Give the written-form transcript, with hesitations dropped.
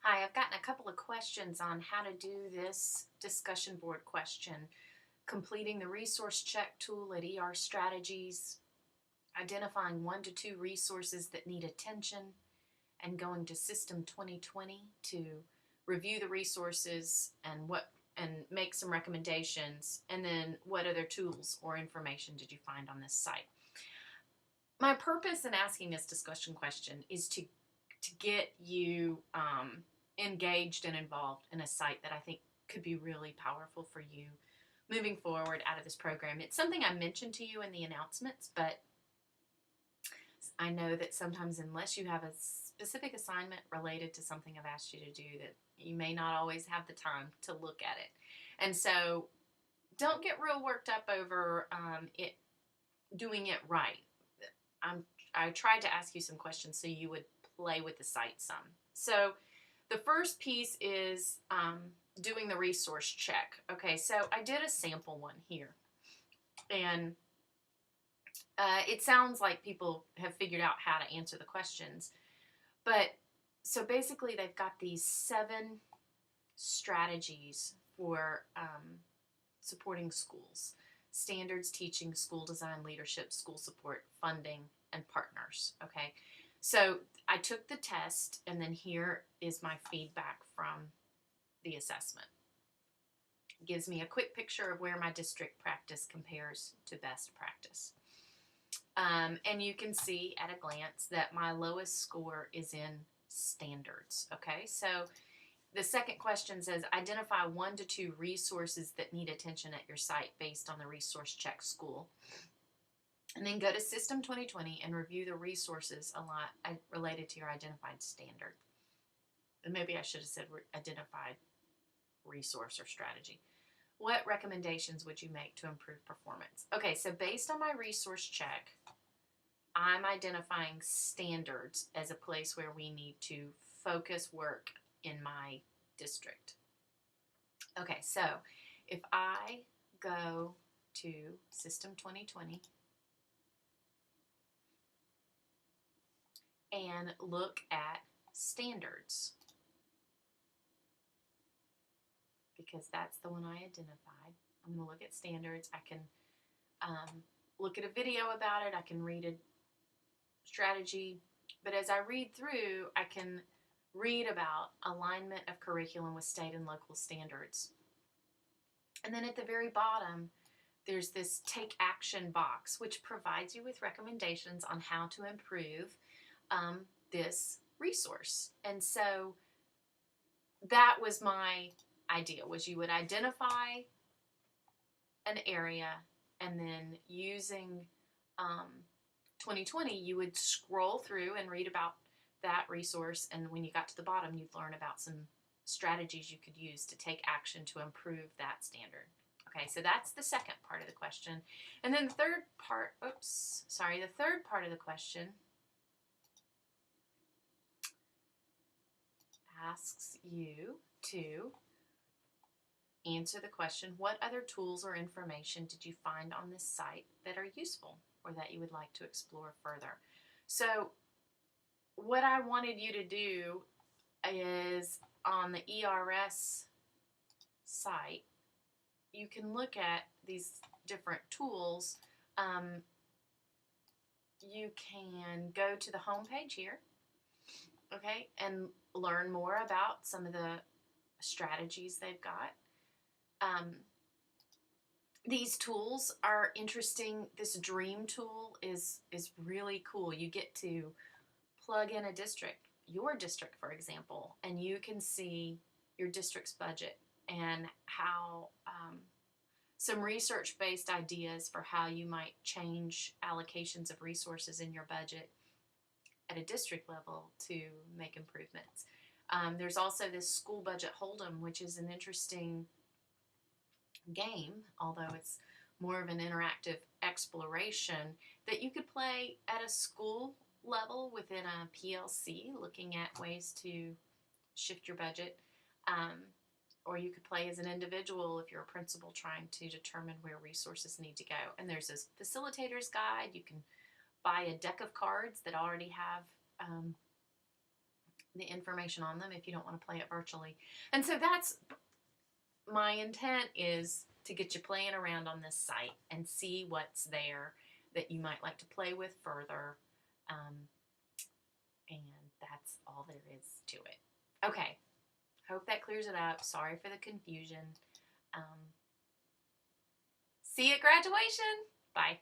Hi, I've gotten a couple of questions on how to do this discussion board question. Completing the resource check tool at ER Strategies, identifying 1 to 2 resources that need attention, and going to System 2020 to review the resources and make some recommendations, and then what other tools or information did you find on this site. My purpose in asking this discussion question is to get you engaged and involved in a site that I think could be really powerful for you moving forward out of this program. It's something I mentioned to you in the announcements, but I know that sometimes unless you have a specific assignment related to something I've asked you to do, that you may not always have the time to look at it. And so don't get real worked up over it doing it right. I tried to ask you some questions so you would play with the site some. So the first piece is doing the resource check. Okay, so I did a sample one here. And it sounds like people have figured out how to answer the questions. But so basically they've got these 7 strategies for supporting schools: standards, teaching, school design, leadership, school support, funding, and partners. Okay, so I took the test, and then here is my feedback from the assessment. It gives me a quick picture of where my district practice compares to best practice. And you can see at a glance that my lowest score is in standards. Okay, so the second question says, identify 1 to 2 resources that need attention at your site based on the resource check school. And then go to System 2020 and review the resources related to your identified standard. And maybe I should have said identified resource or strategy. What recommendations would you make to improve performance? Okay, so based on my resource check, I'm identifying standards as a place where we need to focus work in my district. Okay, so if I go to System 2020 and look at standards, because that's the one I identified, I'm going to look at standards. I can look at a video about it. I can read a strategy. But as I read through, I can read about alignment of curriculum with state and local standards. And then at the very bottom, there's this take action box, which provides you with recommendations on how to improve this resource. And so that was my idea, was you would identify an area, and then using 2020, you would scroll through and read about that resource, and when you got to the bottom, you'd learn about some strategies you could use to take action to improve that standard. Okay, so that's the second part of the question. And then the third part of the question asks you to answer the question, what other tools or information did you find on this site that are useful or that you would like to explore further? So what I wanted you to do is on the ERS site, you can look at these different tools. You can go to the home page here, okay, and learn more about some of the strategies they've got. These tools are interesting. This dream tool is really cool. You get to plug in a district, your district, for example, and you can see your district's budget and how some research-based ideas for how you might change allocations of resources in your budget at a district level to make improvements. There's also this school budget hold'em, which is an interesting game, although it's more of an interactive exploration that you could play at a school level within a PLC, looking at ways to shift your budget, or you could play as an individual if you're a principal trying to determine where resources need to go. And there's a facilitator's guide. You can buy a deck of cards that already have the information on them if you don't want to play it virtually. And so that's my intent, is to get you playing around on this site and see what's there that you might like to play with further. And that's all there is to it. Okay, hope that clears it up. Sorry for the confusion. See you at graduation. Bye.